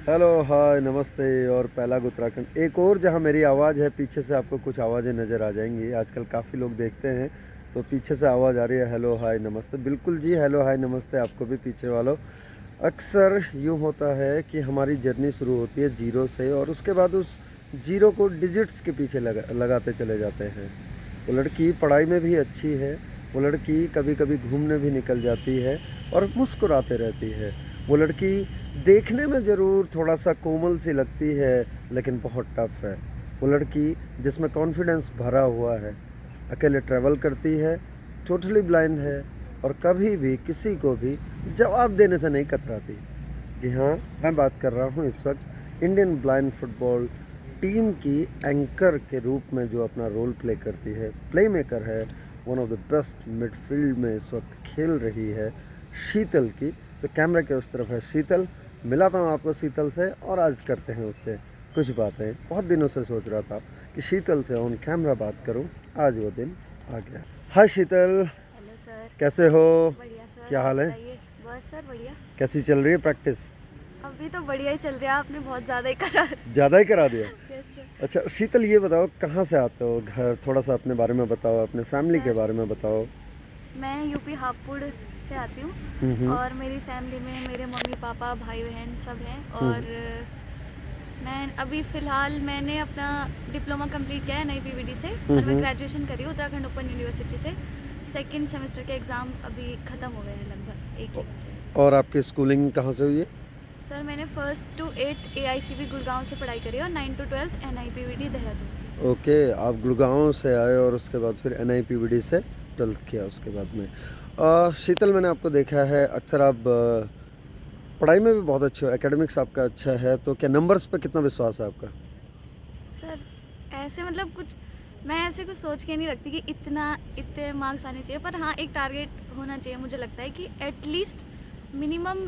Hello, हाय, नमस्ते और पहलाग उत्तराखंड। एक और जहाँ मेरी आवाज़ है, पीछे से आपको कुछ आवाज़ें नज़र आ जाएँगी। आजकल काफ़ी लोग देखते हैं, तो पीछे से आवाज़ आ रही है हेलो, हाय, नमस्ते। बिल्कुल जी, हेलो, हाय, नमस्ते आपको भी पीछे वालों। अक्सर यूँ होता है कि हमारी जर्नी शुरू होती है ज़ीरो से और उसके बाद उस ज़ीरो को डिजिट्स के पीछे लगाते चले जाते हैं। वो लड़की पढ़ाई में भी अच्छी है, वो लड़की कभी-कभी घूमने भी निकल जाती है और मुस्कुराते रहती है। वो लड़की देखने में ज़रूर थोड़ा-सा कोमल सी लगती है, लेकिन बहुत टफ़ है। वो लड़की जिसमें कॉन्फिडेंस भरा हुआ है, अकेले ट्रैवल करती है, टोटली ब्लाइंड है और कभी भी किसी को भी जवाब देने से नहीं कतराती। जी हाँ, मैं बात कर रहा हूँ इस वक्त इंडियन ब्लाइंड फुटबॉल टीम की एंकर के रूप में जो अपना रोल प्ले करती है, प्ले मेकर है, one of the best midfield में इस वक्त खेल रही है, शीतल की। तो कैमरा के उस तरफ है शीतल। मिलाता हूँ आपको शीतल से और आज करते हैं उससे कुछ बातें। बहुत दिनों से सोच रहा था कि शीतल से ऑन कैमरा बात करूँ, आज वो दिन आ गया। हाय शीतल, हेलो सर। कैसे हो? बढ़िया सर, क्या आप हाल है? बताइए। बस सर बढ़िया। कैसी चल रही है प्रैक्टिस? अभी तो बढ़िया ही चल रहा है, आपने बहुत ज़्यादा ही करा। ज़्यादा ही करा दिया? Yes sir. अच्छा शीतल, ये बताओ कहाँ से आते हो? घर थोड़ा-सा अपने बारे में बताओ, अपने फैमिली के सर बारे में बताओ। मैं यूपी हापुड़ से आती हूँ हुँ, हुँ। और मेरी फैमिली में मेरे मम्मी पापा भाई बहन सब हैं। हुँ, और मैं अभी फ़िलहाल मैंने अपना डिप्लोमा कंप्लीट किया है नई पीवीडी से हुँ, और मैं हुँ। ग्रेजुएशन करी हूँ उत्तराखंड ओपन यूनिवर्सिटी से। सेकंड सेमेस्टर के एग्ज़ाम अभी ख़त्म हो गए हैं, लगभग एक औ ही बचे हैं। और आपकी स्कूलिंग कहाँ से हुई है? सर मैंने फर्स्ट टू 8 एआईसीबी गुड़गांव से पढ़ाई करी और 9 टू 12 एनआईपीवीडी देहरादून से। ओके, आप गुड़गाँव से आए और उसके बाद फिर एनआईपीवीडी से 12th किया उसके बाद में। शीतल, मैंने आपको देखा है अक्सर आप पढ़ाई में भी बहुत अच्छे हो, एकेडमिक्स आपका अच्छा है, तो क्या नंबर्स पे कितना विश्वास है आपका? सर ऐसे मतलब कुछ मैं ऐसे कुछ सोच के नहीं रखती कि इतने मार्क्स आने चाहिए, पर हाँ एक टारगेट होना चाहिए। मुझे लगता है कि एटलीस्ट मिनिमम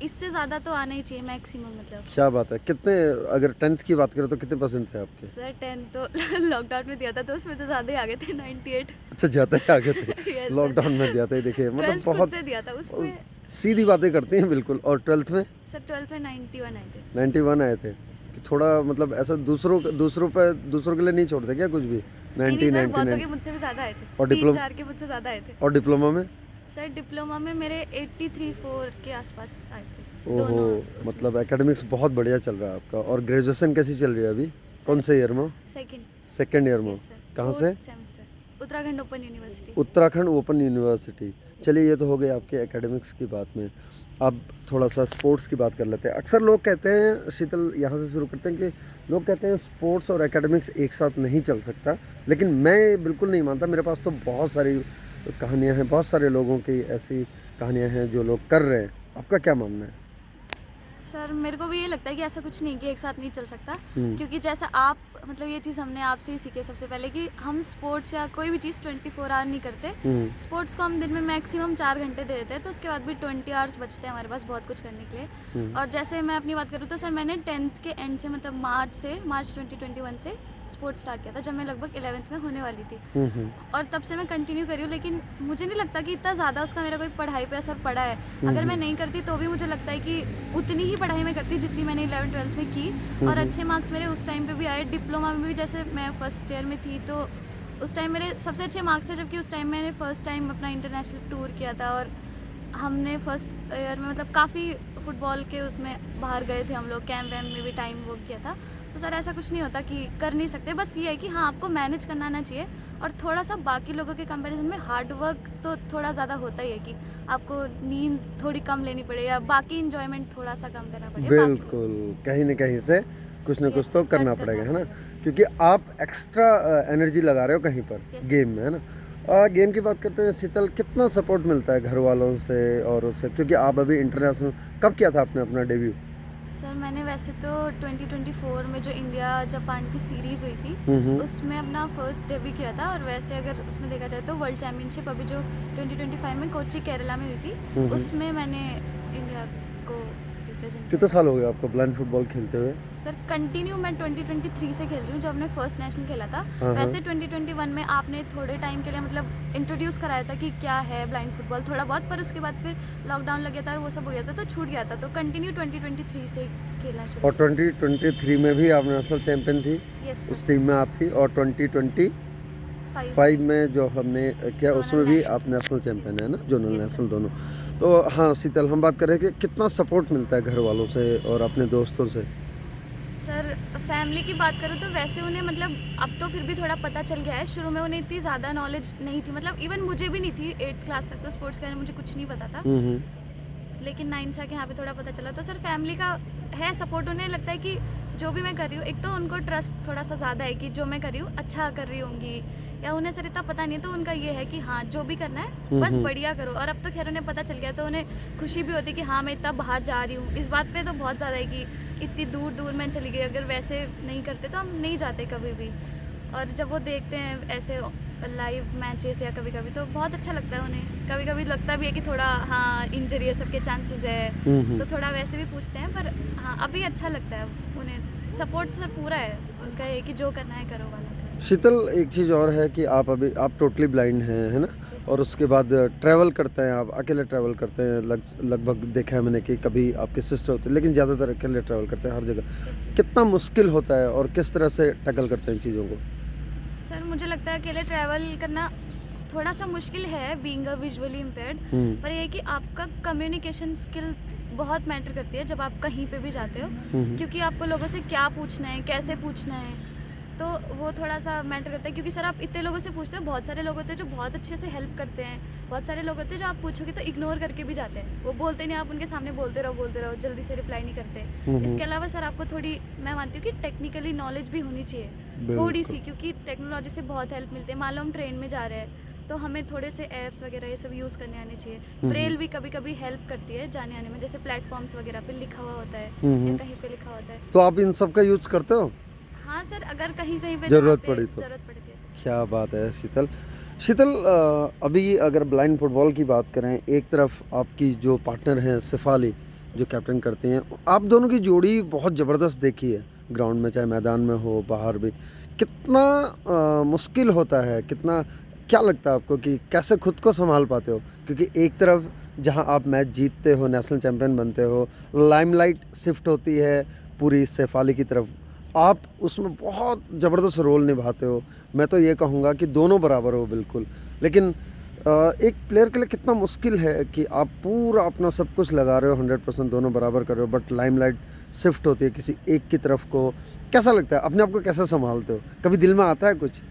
इससे ज़्यादा तो आना ही चाहिए, मैक्सिमम मतलब। क्या बात है! कितने, अगर 10th की बात करें तो कितने परसेंट थे आपके? सर 10 तो लॉकडाउन में दिया था तो उसमें तो ज़्यादा ही आ गए थे, 98। अच्छा, ज़्यादा ही आगे थे। Yes sir. लॉकडाउन में दिया था, ये देखिए मतलब 12th खुद बहुत से दिया था अ, उसमें। सीधी बातें करती हैं बिल्कुल। और 12th में सर 12th में 91 आए थे। 91 आए थे कि थोड़ा मतलब ऐसा दूसरों के लिए नहीं छोड़ते क्या कुछ भी? नहीं नहीं 90, सर, बहुतों 99 के मुझसे भी ज़्यादा आए थे, और 3-4 के मुझसे ज़्यादा आए थे। डिप्लोमा में? सर डिप्लोमा में मेरे 83-4 के आसपास आए थे ओहो! दोनों उसमें। मतलब एकेडमिक्स बहुत बढ़िया चल रहा है आपका। और ग्रेजुएशन कैसी चल रही है अभी? कौन सर से ईयर में हो? सेकंड। सेकंड ईयर में हो? यस सर, कहाँ से? Fourth semester Uttarakhand open university. Uttarakhand open university. Yes चलिए, सर। ये तो हो गई आपके एकेडमिक्स की बात में। अब थोड़ा-सा स्पोर्ट्स की बात कर लेते हैं। अक्सर लोग कहते हैं, शीतल यहाँ से शुरू करते हैं, कि लोग कहते हैं स्पोर्ट्स और एकेडमिक्स एक साथ नहीं चल सकता। लेकिन मैं बिल्कुल नहीं मानता। मेरे पास तो बहुत सारी कहानियाँ हैं, बहुत सारे लोगों की ऐसी कहानियाँ हैं जो लोग कर रहे हैं। आपका क्या मानना है? सर मेरे को भी ये लगता है कि ऐसा कुछ नहीं कि एक साथ नहीं चल सकता, हुँ, क्योंकि जैसा आप मतलब ये चीज़ हमने आपसे ही सीखी सबसे पहले कि हम स्पोर्ट्स या कोई भी चीज़ 24 आवर नहीं करते। हुँ, स्पोर्ट्स को हम दिन में मैक्सिमम 4 घंटे दे देते हैं, तो उसके बाद भी 20 आवर्स बचते हैं हमारे पास बहुत कुछ करने के लिए। हुँ, और जैसे मैं अपनी बात करूँ तो सर मैंने 10th के एंड से मतलब मार्च 2021 से स्पोर्ट्स स्टार्ट किया था, जब मैं लगभग 11th में होने वाली थी। हुँ, हुँ, और तब से मैं कंटिन्यू करी हूँ, लेकिन मुझे नहीं लगता कि इतना ज़्यादा उसका मेरा कोई पढ़ाई पे असर पड़ा है। हुँ, अगर मैं हुँ, नहीं करती तो भी मुझे लगता है कि उतनी ही पढ़ाई मैं करती जितनी मैंने 11th-12th में की। हुँ, और हुँ, अच्छे मार्क्स मेरे उस टाइम पे भी आए। डिप्लोमा में भी जैसे मैं फर्स्ट ईयर में थी तो उस टाइम मेरे सबसे अच्छे मार्क्स थे, जबकि उस टाइम मैंने फर्स्ट टाइम अपना इंटरनेशनल टूर किया था और हमने फर्स्ट ईयर में मतलब काफ़ी फुटबॉल के उसमें बाहर गए थे हम लोग, कैंप वैम्प में भी टाइम वो किया था। तो सर ऐसा कुछ नहीं होता कि कर नहीं सकते, बस ये है कि हाँ आपको मैनेज करना आना चाहिए। और थोड़ा सा बाकी लोगों के कंपैरिजन में हार्ड वर्क तो थोड़ा ज़्यादा होता ही है कि आपको नींद थोड़ी कम लेनी पड़े या बाकी इंजॉयमेंट थोड़ा सा कम करना पड़े बाकी लोगों बिल्कुल, से। कहीं न कहीं से कुछ न कुछ यस तो सर, करना कट पड़ेगा, करना है ना? पड़ेगा। क्योंकि आप एक्स्ट्रा एनर्जी लगा रहे हो कहीं पर यस गेम सर। में, है ना? गेम की बात करते हैं शीतल, कितना सपोर्ट मिलता है घर वालों से और उससे, क्योंकि आप अभी इंटरनेशनल कब किया था आपने अपना डेब्यू? सर मैंने वैसे तो 2024 में जो इंडिया जापान की सीरीज़ हुई थी हुँ, हुँ, उसमें अपना फर्स्ट डेब्यू किया था। और वैसे अगर उसमें देखा जाए तो वर्ल्ड चैम्पियनशिप अभी जो 2025 में कोच्चि केरला में हुई थी हुँ, हुँ। उसमें मैंने इंडिया को रिप्रेजेंट कितने साल हो गए आपको ब्लाइंड फुटबॉल खेलते हुए? सर कंटिन्यू मैं 2023 से खेल रही हूँ, जब हमने फर्स्ट नेशनल खेला था। हाँ, हाँ। वैसे 2021 में आपने थोड़े टाइम के लिए मतलब इंट्रोड्यूस कराया था कि क्या है ब्लाइंड फुटबॉल थोड़ा बहुत, पर उसके बाद फिर लॉकडाउन लग गया था और वो सब हो गया था तो छूट गया था, तो कंटिन्यू 2023 से खेलना शुरू और 2023 में भी आप नेशनल चैंपियन थी, किया। यस उस टीम में आप थी, और 2025 में जो हमने किया जोनल उसमें भी नेशनल। आप नेशनल चैंपियन है ना, जोनल Yes, sir. नेशनल दोनों। तो हाँ शीतल, हम बात करें कि कितना सपोर्ट मिलता है घर वालों से और अपने दोस्तों से? सर फैमिली की बात करूँ तो वैसे उन्हें मतलब अब तो फिर भी थोड़ा पता चल गया है, शुरू में उन्हें इतनी ज़्यादा नॉलेज नहीं थी, मतलब इवन मुझे भी नहीं थी। 8th क्लास तक तो स्पोर्ट्स के बारे में मुझे कुछ नहीं पता था, लेकिन 9 से आके यहाँ पे थोड़ा पता चला। तो सर फैमिली का है सपोर्ट, उन्हें लगता है कि जो भी मैं कर रही हूँ, एक तो उनको ट्रस्ट थोड़ा सा ज़्यादा है कि जो मैं कर रही हूँ अच्छा कर रही होंगी, या उन्हें सर इतना पता नहीं है तो उनका ये है कि हाँ जो भी करना है बस बढ़िया करो। और अब तो खैर उन्हें पता चल गया तो उन्हें खुशी भी होती है कि हाँ मैं इतना बाहर जा रही हूँ। इस बात पे तो बहुत ज़्यादा है कि इतनी दूर दूर मैं चली गई, अगर वैसे नहीं करते तो हम नहीं जाते कभी भी। और जब वो देखते हैं ऐसे लाइव मैचेस या कभी कभी तो बहुत अच्छा लगता है उन्हें। कभी कभी लगता भी है कि थोड़ा हाँ इंजरी है, सबके चांसेस है, तो थोड़ा वैसे भी पूछते हैं, पर हाँ अभी अच्छा लगता है उन्हें। सपोर्ट सर पूरा है उनका, ये कि जो करना है करो वाला। शीतल, एक चीज़ और है कि आप टोटली ब्लाइंड हैं, है ना? और उसके बाद ट्रैवल करते हैं, आप अकेले ट्रैवल करते हैं, लगभग देखा है मैंने कि कभी आपके सिस्टर होते हैं, लेकिन ज़्यादातर अकेले ट्रैवल करते हैं हर जगह। कितना मुश्किल होता है और किस तरह से टैकल करते हैं इन चीज़ों को? सर मुझे लगता है अकेले ट्रैवल करना थोड़ा सा मुश्किल है, बीइंग अ विजुअली इम्पेयर्ड, पर ये है कि आपका कम्युनिकेशन स्किल बहुत मैटर करती है जब आप कहीं पे भी जाते हो, क्योंकि आपको लोगों से क्या पूछना है, कैसे पूछना है, तो वो थोड़ा सा मैटर करता है। क्योंकि सर आप इतने लोगों से पूछते हो, बहुत सारे लोग होते हैं जो बहुत अच्छे से हेल्प करते हैं, बहुत सारे लोग होते हैं जो आप पूछोगे तो इग्नोर करके भी जाते हैं, वो बोलते नहीं, आप उनके सामने बोलते रहो, जल्दी से रिप्लाई नहीं करते। इसके अलावा सर आपको थोड़ी, मैं मानती हूँ कि टेक्निकली नॉलेज भी होनी चाहिए थोड़ी सी, क्योंकि टेक्नोलॉजी से बहुत हेल्प मिलती है। मान लो हम ट्रेन में जा रहे हैं तो हमें थोड़े से ऐप्स वगैरह ये सब यूज़ करने आने चाहिए। ब्रेल भी कभी कभी हेल्प करती है जाने आने में, जैसे प्लेटफॉर्म्स वगैरह पे लिखा हुआ होता है या कहीं पे लिखा होता है। तो आप इन सब का यूज़ करते हो? हाँ सर, अगर कहीं कहीं पे ज़रूरत जहाँ पे पड़ी तो। ज़रूरत पड़ती है। क्या बात है शीतल। शीतल, अभी अगर ब्लाइंड फुटबॉल की बात करें, एक तरफ आपकी जो पार्टनर हैं शेफाली जो कैप्टन करती हैं, आप दोनों की जोड़ी बहुत ज़बरदस्त देखी है ग्राउंड में, चाहे मैदान में हो बाहर भी। कितना मुश्किल होता है, कितना, क्या लगता है आपको कि कैसे खुद को संभाल पाते हो? क्योंकि एक तरफ जहां आप मैच जीतते हो, नेशनल चैंपियन बनते हो, लाइमलाइट शिफ्ट होती है पूरी शेफाली की तरफ, आप उसमें बहुत ज़बरदस्त रोल निभाते हो। मैं तो ये कहूँगा कि दोनों बराबर हो बिल्कुल, लेकिन एक प्लेयर के लिए कितना मुश्किल है कि आप पूरा अपना सब कुछ लगा रहे हो, 100% दोनों बराबर कर रहे हो, बट लाइमलाइट शिफ्ट होती है किसी एक की तरफ को। कैसा लगता है, अपने आप को कैसे संभालते हो? कभी दिल में आता है कुछ?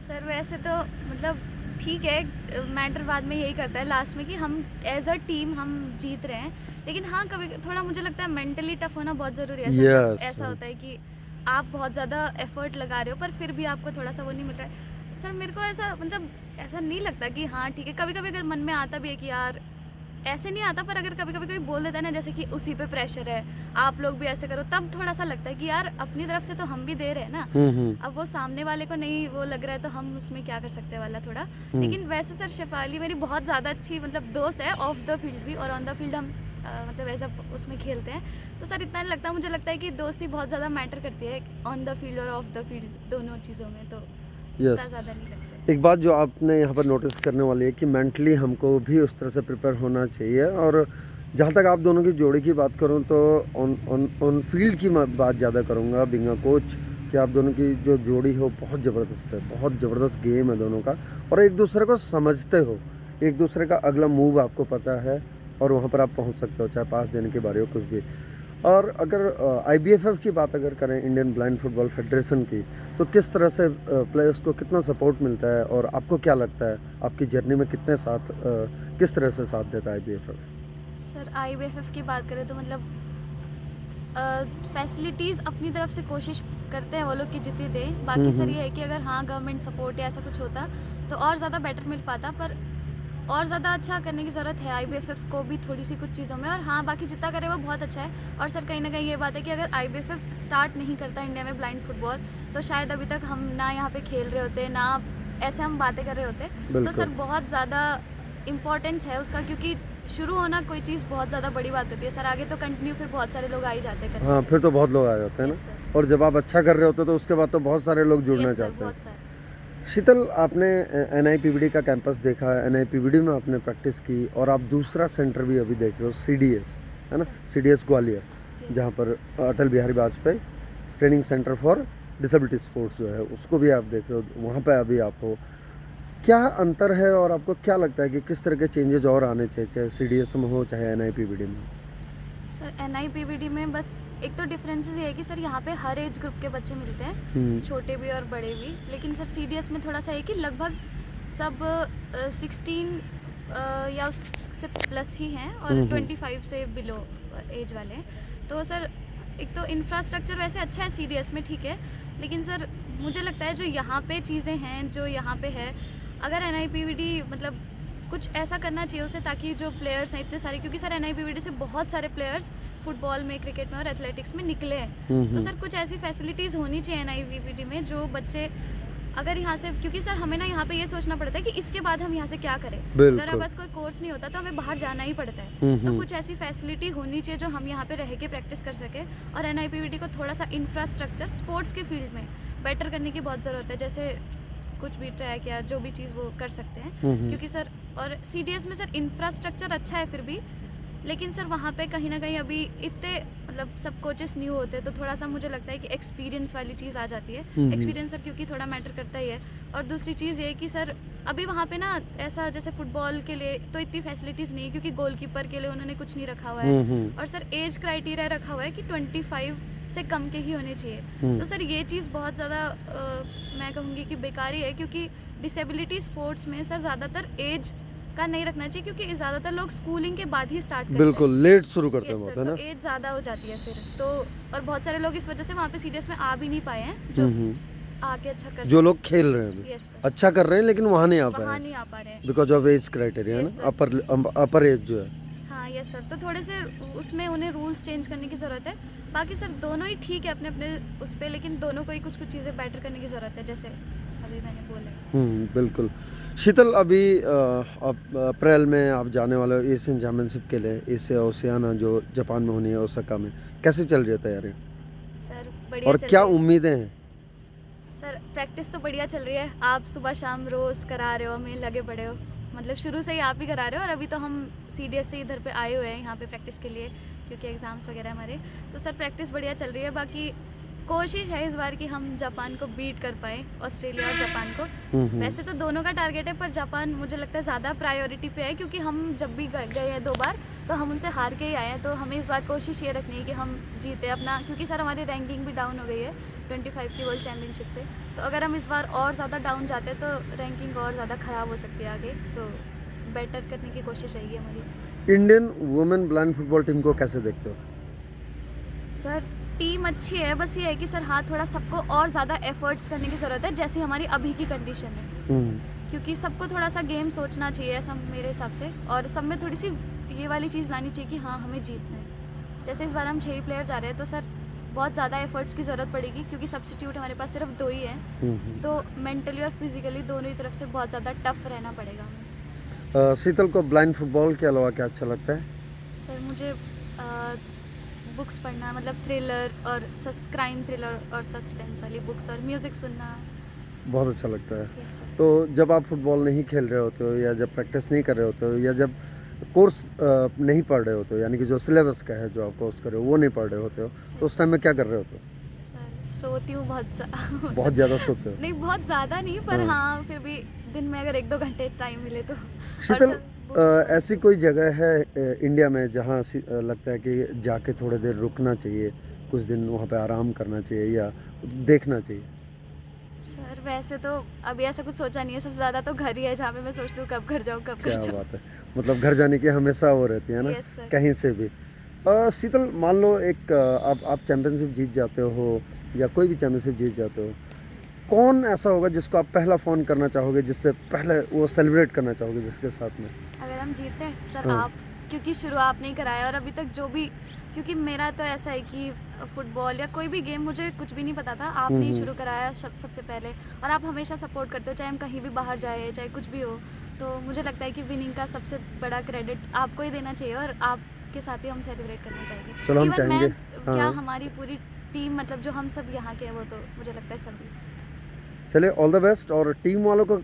सर वैसे तो मतलब ठीक है, मैटर बाद में यही करता है लास्ट में कि हम एज अ टीम हम जीत रहे हैं, लेकिन हाँ कभी थोड़ा मुझे लगता है मेंटली टफ होना बहुत ज़रूरी है। यस। ऐसा होता है कि आप बहुत ज़्यादा एफर्ट लगा रहे हो पर फिर भी आपको थोड़ा सा वो नहीं मिल रहा है। सर मेरे को ऐसा मतलब ऐसा नहीं लगता कि हाँ ठीक है, कभी कभी अगर मन में आता भी है कि यार ऐसे नहीं आता, पर अगर कभी कभी कोई बोल देता है ना जैसे कि उसी पे प्रेशर है, आप लोग भी ऐसे करो, तब थोड़ा सा लगता है कि यार अपनी तरफ से तो हम भी दे रहे हैं ना, अब वो सामने वाले को नहीं वो लग रहा है तो हम उसमें क्या कर सकते हैं वाला थोड़ा। लेकिन वैसे सर शेफाली मेरी बहुत ज़्यादा अच्छी मतलब दोस्त है, ऑफ द फील्ड भी, और ऑन द फील्ड हम मतलब ऐसा उसमें खेलते हैं, तो सर इतना नहीं लगता। मुझे लगता है कि दोस्ती बहुत ज़्यादा मैटर करती है ऑन द फील्ड और ऑफ द फील्ड दोनों चीज़ों में, तो इतना ज़्यादा नहीं लगता है। एक बात जो आपने यहाँ पर नोटिस करने वाली है कि मेंटली हमको भी उस तरह से प्रिपेयर होना चाहिए। और जहाँ तक आप दोनों की जोड़ी की बात करूँ तो ऑन फील्ड की मैं बात ज़्यादा करूँगा बीइंग अ कोच, कि आप दोनों की जो जोड़ी है वो बहुत ज़बरदस्त है, बहुत ज़बरदस्त गेम है दोनों का, और एक दूसरे को समझते हो, एक दूसरे का अगला मूव आपको पता है और वहाँ पर आप पहुँच सकते हो, चाहे पास देने की बारी हो कुछ भी। और अगर IBFF की बात अगर करें, इंडियन ब्लाइंड फुटबॉल फेडरेशन की, तो किस तरह से प्लेयर्स को कितना सपोर्ट मिलता है और आपको क्या लगता है आपकी जर्नी में कितने साथ किस तरह से साथ देता है IBFF? सर IBFF की बात करें तो मतलब फैसिलिटीज़ अपनी तरफ से कोशिश करते हैं वो लोग कि जितनी दें, बाकी सर ये है कि अगर हाँ गवर्नमेंट सपोर्ट या ऐसा कुछ होता तो और ज़्यादा बेटर मिल पाता, पर और ज़्यादा अच्छा करने की ज़रूरत है IBFF को भी थोड़ी सी कुछ चीज़ों में। और हाँ बाकी जितना करे वो बहुत अच्छा है। और सर कहीं ना कहीं ये बात है कि अगर IBFF स्टार्ट नहीं करता इंडिया में ब्लाइंड फुटबॉल, तो शायद अभी तक हम ना यहाँ पे खेल रहे होते, ना ऐसे हम बातें कर रहे होते। तो सर बहुत ज़्यादा इम्पोर्टेंस है उसका, क्योंकि शुरू होना कोई चीज़ बहुत ज़्यादा बड़ी बात होती है सर, आगे तो कंटिन्यू फिर बहुत सारे लोग आ ही जाते हैं हाँ, फिर तो बहुत लोग आ जाते हैं यस ना, सर। और जब आप अच्छा कर रहे होते हो तो उसके बाद तो बहुत सारे लोग जुड़ना यस सर, चाहते हैं। बहुत सारे। शीतल, आपने एनआईपीवीडी का कैंपस देखा, एनआईपीवीडी में आपने प्रैक्टिस की और आप दूसरा सेंटर भी अभी देख रहे हो, सीडीएस, है ना? सर सीडीएस ग्वालियर, यस जहाँ पर Atal Bihari Vajpayee training centre for disability sports जो है उसको भी आप देख रहे हो, वहाँ पे अभी आप हो। क्या अंतर है और आपको क्या लगता है कि किस तरह के चेंजेज और आने चाहिए, चाहे सीडीएस में हो चाहे एनआईपीवीडी में? सर, एनआईपीवीडी में बस एक तो डिफरेंसेस ये है कि सर यहाँ पे हर एज ग्रुप के बच्चे मिलते हैं, छोटे भी और बड़े भी। लेकिन सर सीडीएस में थोड़ा सा है कि लगभग सब 16 या उससे प्लस ही हैं और 25 से बिलो एज वाले हैं। तो सर एक तो इंफ्रास्ट्रक्चर वैसे अच्छा है सीडीएस में, ठीक है, लेकिन सर मुझे लगता है जो यहाँ पे चीज़ें हैं जो यहाँ पे है, अगर एनआईपीवीडी मतलब कुछ ऐसा करना चाहिए उसे, ताकि जो प्लेयर्स हैं इतने सारे, क्योंकि सर एनआईपीवीडी से बहुत सारे प्लेयर्स फुटबॉल में, क्रिकेट में और एथलेटिक्स में निकले हैं। तो सर कुछ ऐसी फैसिलिटीज़ होनी चाहिए एनआईपीवीडी में जो बच्चे अगर यहाँ से, क्योंकि सर हमें ना यहाँ पे ये सोचना पड़ता है कि इसके बाद हम यहाँ से क्या करें, अगर हमारे पास कोई कोर्स नहीं होता तो हमें बाहर जाना ही पड़ता है। तो कुछ ऐसी फैसिलिटी होनी चाहिए जो हम यहाँ पे रह के प्रैक्टिस कर सके, और एनआईपीवीडी को थोड़ा सा इंफ्रास्ट्रक्चर स्पोर्ट्स के फील्ड में बेटर करने की बहुत ज़रूरत है, जैसे कुछ भी ट्रैक या जो भी चीज़ वो कर सकते हैं। क्योंकि सर और सीडीएस में सर इंफ्रास्ट्रक्चर अच्छा है फिर भी, लेकिन सर वहाँ पे कहीं ना कहीं अभी इतने मतलब सब कोचेस न्यू होते हैं, तो थोड़ा सा मुझे लगता है कि एक्सपीरियंस वाली चीज़ आ जाती है। एक्सपीरियंस सर क्योंकि थोड़ा मैटर करता ही है। और दूसरी चीज़ ये है कि सर अभी वहाँ पे ना ऐसा जैसे फुटबॉल के लिए तो इतनी फैसिलिटीज़ नहीं है, क्योंकि गोलकीपर के लिए उन्होंने कुछ नहीं रखा हुआ है, और सर एज क्राइटेरिया रखा हुआ है कि 25 से कम के ही होने चाहिए। तो सर ये चीज़ बहुत ज़्यादा मैं कहूँगी कि बेकारी है, क्योंकि डिसेबिलिटी स्पोर्ट्स में सर ज़्यादातर एज का नहीं रखना चाहिए, क्योंकि ज़्यादातर लोग स्कूलिंग के बाद ही स्टार्ट करते हैं। बिल्कुल लेट शुरू करते हैं यस बहुत, सर, है तो ना? एज ज़्यादा हो जाती है फिर तो, और बहुत सारे लोग इस वजह से वहाँ पे सीडीएस में आ भी नहीं पाए हैं जो आके अच्छा कर जो लोग खेल रहे हैं अभी, यस सर, अच्छा कर रहे हैं लेकिन वहाँ नहीं आ वहाँ पाए नहीं आ पा रहे हैं। बिकॉज ऑफ एज क्राइटेरिया, है Yes, ना? अपर एज जो है। हाँ यस सर, तो थोड़े से उसमें उन्हें रूल्स चेंज करने की ज़रूरत है। बाकी सर दोनों ही ठीक है अपने अपने उस पर, लेकिन दोनों को ही कुछ कुछ चीज़ें बेटर करने की ज़रूरत है, जैसे अभी मैंने बोला। बिल्कुल। शीतल, अभी अब अप्रैल में आप जाने वाले हो एशियन चैम्पियनशिप के लिए, एशिया ओशियाना जो जापान में होनी है, ओसाका में। कैसे चल रही है तैयारी सर बढ़िया और चल क्या रही है। उम्मीदें हैं? सर प्रैक्टिस तो बढ़िया चल रही है, आप सुबह शाम रोज़ करा रहे हो, हमें लगे पड़े हो, मतलब शुरू से ही आप ही करा रहे हो। और अभी तो हम सीडीएस से इधर पे आए हुए हैं यहाँ पे प्रैक्टिस के लिए, क्योंकि एग्ज़ाम्स वगैरह हमारे। तो सर प्रैक्टिस बढ़िया चल रही है। बाकी कोशिश है इस बार कि हम जापान को बीट कर पाएँ, ऑस्ट्रेलिया और जापान को। वैसे तो दोनों का टारगेट है, पर जापान मुझे लगता है ज़्यादा प्रायोरिटी पे है, क्योंकि हम जब भी गए हैं 2 बार तो हम उनसे हार के ही आए हैं। तो हमें इस बार कोशिश ये रखनी है कि हम जीते अपना, क्योंकि सर हमारी रैंकिंग भी डाउन हो गई है 25 की वर्ल्ड चैम्पियनशिप से। तो अगर हम इस बार और ज़्यादा डाउन जाते हैं तो रैंकिंग और ज़्यादा ख़राब हो सकती है आगे, तो बेटर करने की कोशिश रहेगी हमारी। Indian women blind football team को कैसे देखते हो? सर टीम अच्छी है, बस ये है कि सर हाँ थोड़ा सबको और ज़्यादा एफर्ट्स करने की ज़रूरत है, जैसे हमारी अभी की कंडीशन है। क्योंकि सबको थोड़ा सा गेम सोचना चाहिए ऐसा मेरे हिसाब से, और सब में थोड़ी सी ये वाली चीज़ लानी चाहिए कि हाँ हमें जीतना है। जैसे इस बार हम 6 ही प्लेयर जा रहे हैं, तो सर बहुत ज़्यादा एफर्ट्स की ज़रूरत पड़ेगी, क्योंकि सब्स्टिट्यूट हमारे पास सिर्फ 2 ही हैं। तो मेंटली और फिजिकली दोनों ही तरफ से बहुत ज़्यादा टफ रहना पड़ेगा हमें। शीतल को ब्लाइंड फुटबॉल के अलावा क्या अच्छा लगता है? सर मुझे बुक्स पढ़ना, मतलब थ्रिलर और क्राइम थ्रिलर और सस्पेंस वाली बुक्स, और म्यूज़िक सुनना बहुत अच्छा लगता है। Yes sir. तो जब आप फुटबॉल नहीं खेल रहे होते हो, या जब प्रैक्टिस नहीं कर रहे होते हो, या जब कोर्स नहीं पढ़ रहे होते हो, यानी कि जो सिलेबस का है जो आप कोर्स कर रहे हो वो नहीं पढ़ रहे होते हो, तो उस टाइम में क्या कर रहे होते हो? सर सोती हूँ बहुत बहुत ज़्यादा सोते हो? नहीं बहुत ज़्यादा नहीं, पर हाँ। हाँ फिर भी दिन में अगर 1-2 घंटे टाइम मिले तो। और शीतल, सर बुक्स ऐसी कोई जगह है इंडिया में जहाँ लगता है कि जाके थोड़ी देर रुकना चाहिए, कुछ दिन वहाँ पे आराम करना चाहिए या देखना चाहिए? सर वैसे तो अभी ऐसा कुछ सोचा नहीं है, सबसे ज़्यादा तो घर ही है जहाँ पे मैं सोचती हूँ कब घर जाऊँ कब क्या घर जाऊँ। बात है, मतलब घर जाने की हमेशा वो रहती है ना, यस सर। कहीं से भी। शीतल, मान लो एक आप चैम्पियनशिप जीत जाते हो या कोई भी चैम्पियनशिप जीत जाते हो, कौन ऐसा होगा जिसको आप पहला फ़ोन करना चाहोगे, जिससे पहले वो सेलिब्रेट करना चाहोगे जिसके साथ में? अगर हम जीते हैं सर हाँ। आप क्योंकि शुरू आपने ही कराया और अभी तक जो भी, क्योंकि मेरा तो ऐसा है कि फुटबॉल या कोई भी गेम मुझे कुछ भी नहीं पता था, आपने ही शुरू कराया सबसे पहले, और आप हमेशा सपोर्ट करते हो, चाहे हम कहीं भी बाहर जाए, चाहे कुछ भी हो। तो मुझे लगता है कि विनिंग का सबसे बड़ा क्रेडिट आपको ही देना चाहिए और आपके साथ ही हम सेलिब्रेट करना चाहेंगे। चलो हम इवन चाहेंगे, मैं क्या हाँ। हमारी पूरी टीम, मतलब जो हम सब यहाँ के हैं, वो तो मुझे लगता है सभी। चलिए ऑल द बेस्ट, और टीम वालों को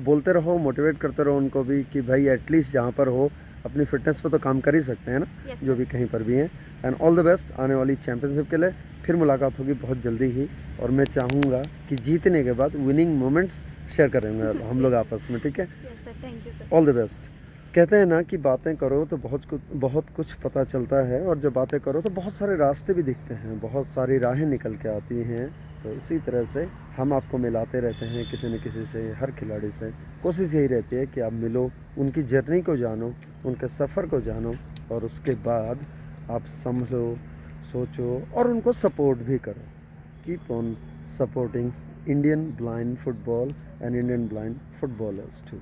बोलते रहो, मोटिवेट करते रहो उनको भी कि भाई एटलीस्ट जहाँ पर हो अपनी फिटनेस पे तो काम कर ही सकते हैं ना, Yes, जो sir. भी कहीं पर भी हैं। एंड ऑल द बेस्ट आने वाली चैंपियनशिप के लिए। फिर मुलाकात होगी बहुत जल्दी ही, और मैं चाहूँगा कि जीतने के बाद विनिंग मोमेंट्स शेयर करेंगे हम लोग आपस में, ठीक है? Yes, sir. Thank you, sir. All the best. कहते हैं ना कि बातें करो तो बहुत कुछ पता चलता है, और जब बातें करो तो बहुत सारे रास्ते भी दिखते हैं, बहुत सारी राहें निकल के आती हैं। तो इसी तरह से हम आपको मिलाते रहते हैं किसी न किसी से, हर खिलाड़ी से। कोशिश यही रहती है कि आप मिलो, उनकी जर्नी को जानो, उनके सफ़र को जानो, और उसके बाद आप संभलो, सोचो और उनको सपोर्ट भी करो। Keep on supporting Indian blind football and Indian blind footballers to.